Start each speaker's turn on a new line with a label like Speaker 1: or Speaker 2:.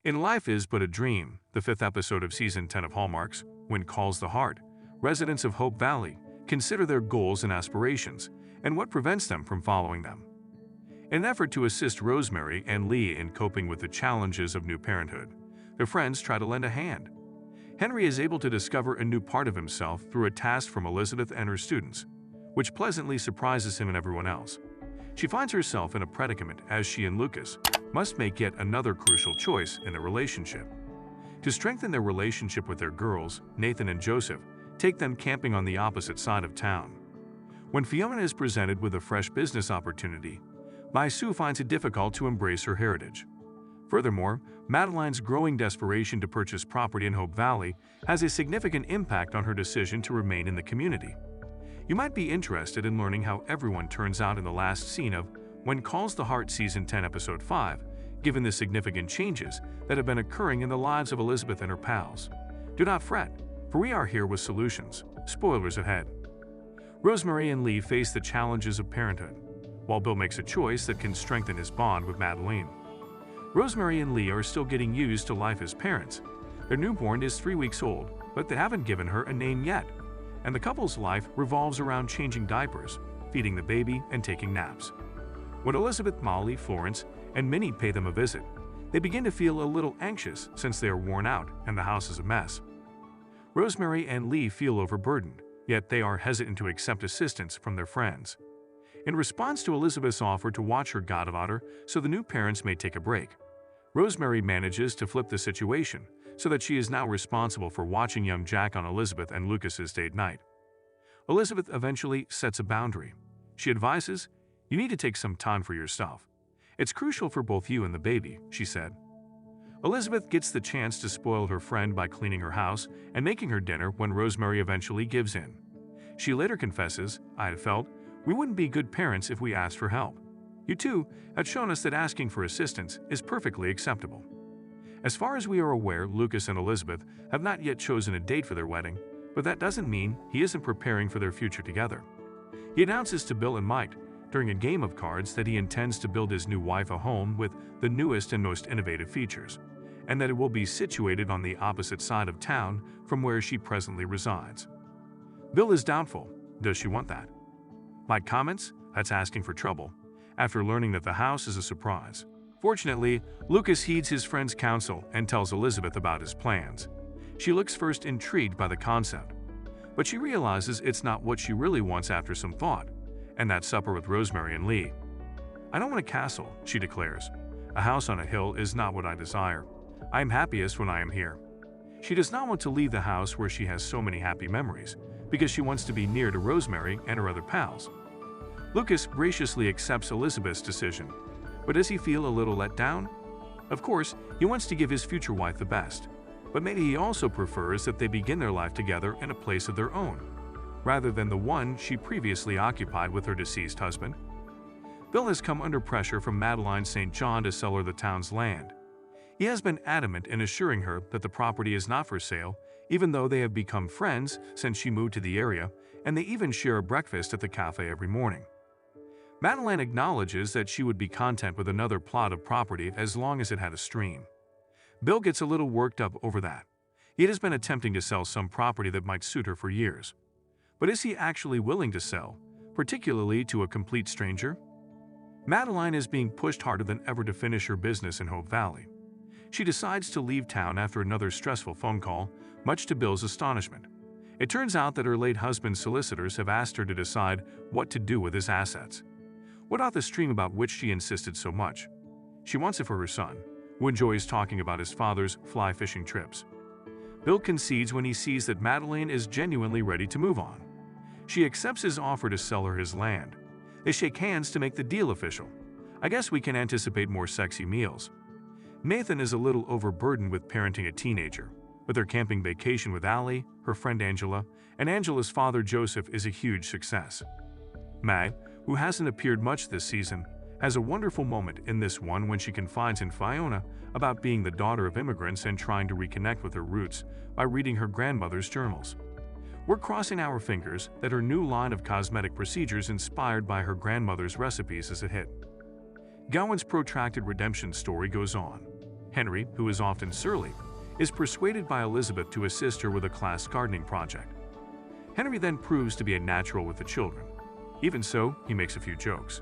Speaker 1: In Life Is But a Dream, the fifth episode of Season 10 of Hallmark's When Calls the Heart, residents of Hope Valley consider their goals and aspirations and what prevents them from following them. In an effort to assist Rosemary and Lee in coping with the challenges of new parenthood, their friends try to lend a hand. Henry is able to discover a new part of himself through a task from Elizabeth and her students, which pleasantly surprises him and everyone else. She finds herself in a predicament as she and Lucas must make yet another crucial choice in their relationship. To strengthen their relationship with their girls, Nathan and Joseph take them camping on the opposite side of town. When Fiona is presented with a fresh business opportunity, Sue finds it difficult to embrace her heritage. Furthermore, Madeline's growing desperation to purchase property in Hope Valley has a significant impact on her decision to remain in the community. You might be interested in learning how everyone turns out in the last scene of When Calls the Heart Season 10 Episode 5, given the significant changes that have been occurring in the lives of Elizabeth and her pals. Do not fret, for we are here with solutions. Spoilers ahead. Rosemary and Lee face the challenges of parenthood, while Bill makes a choice that can strengthen his bond with Madeline. Rosemary and Lee are still getting used to life as parents. Their newborn is 3 weeks old, but they haven't given her a name yet, and the couple's life revolves around changing diapers, feeding the baby, and taking naps. When Elizabeth, Molly, Florence, and Minnie pay them a visit, they begin to feel a little anxious since they are worn out and the house is a mess. Rosemary and Lee feel overburdened, yet they are hesitant to accept assistance from their friends. In response to Elizabeth's offer to watch her goddaughter so the new parents may take a break, Rosemary manages to flip the situation so that she is now responsible for watching young Jack on Elizabeth and Lucas's date night. Elizabeth eventually sets a boundary. She advises, "You need to take some time for yourself. It's crucial for both you and the baby," she said. Elizabeth gets the chance to spoil her friend by cleaning her house and making her dinner when Rosemary eventually gives in. She later confesses, "I had felt we wouldn't be good parents if we asked for help. You two had shown us that asking for assistance is perfectly acceptable." As far as we are aware, Lucas and Elizabeth have not yet chosen a date for their wedding, but that doesn't mean he isn't preparing for their future together. He announces to Bill and Mike during a game of cards that he intends to build his new wife a home with the newest and most innovative features, and that it will be situated on the opposite side of town from where she presently resides. Bill is doubtful. Does she want that? Mike comments, "That's asking for trouble," after learning that the house is a surprise. Fortunately, Lucas heeds his friend's counsel and tells Elizabeth about his plans. She looks first intrigued by the concept, but she realizes it's not what she really wants after some thought, and that supper with Rosemary and Lee. "I don't want a castle," she declares. "A house on a hill is not what I desire. I am happiest when I am here." She does not want to leave the house where she has so many happy memories, because she wants to be near to Rosemary and her other pals. Lucas graciously accepts Elizabeth's decision, but does he feel a little let down? Of course, he wants to give his future wife the best, but maybe he also prefers that they begin their life together in a place of their own, rather than the one she previously occupied with her deceased husband. Bill has come under pressure from Madeline St. John to sell her the town's land. He has been adamant in assuring her that the property is not for sale, even though they have become friends since she moved to the area, and they even share a breakfast at the cafe every morning. Madeline acknowledges that she would be content with another plot of property as long as it had a stream. Bill gets a little worked up over that. He has been attempting to sell some property that might suit her for years. But is he actually willing to sell, particularly to a complete stranger? Madeline is being pushed harder than ever to finish her business in Hope Valley. She decides to leave town after another stressful phone call, much to Bill's astonishment. It turns out that her late husband's solicitors have asked her to decide what to do with his assets. What about the stream about which she insisted so much? She wants it for her son, who enjoys talking about his father's fly fishing trips. Bill concedes when he sees that Madeline is genuinely ready to move on. She accepts his offer to sell her his land. They shake hands to make the deal official. I guess we can anticipate more sexy meals. Nathan is a little overburdened with parenting a teenager, but their camping vacation with Allie, her friend Angela, and Angela's father Joseph is a huge success. Mag, who hasn't appeared much this season, has a wonderful moment in this one when she confides in Fiona about being the daughter of immigrants and trying to reconnect with her roots by reading her grandmother's journals. We're crossing our fingers that her new line of cosmetic procedures inspired by her grandmother's recipes is a hit. Gowan's protracted redemption story goes on. Henry, who is often surly, is persuaded by Elizabeth to assist her with a class gardening project. Henry then proves to be a natural with the children. Even so, he makes a few jokes.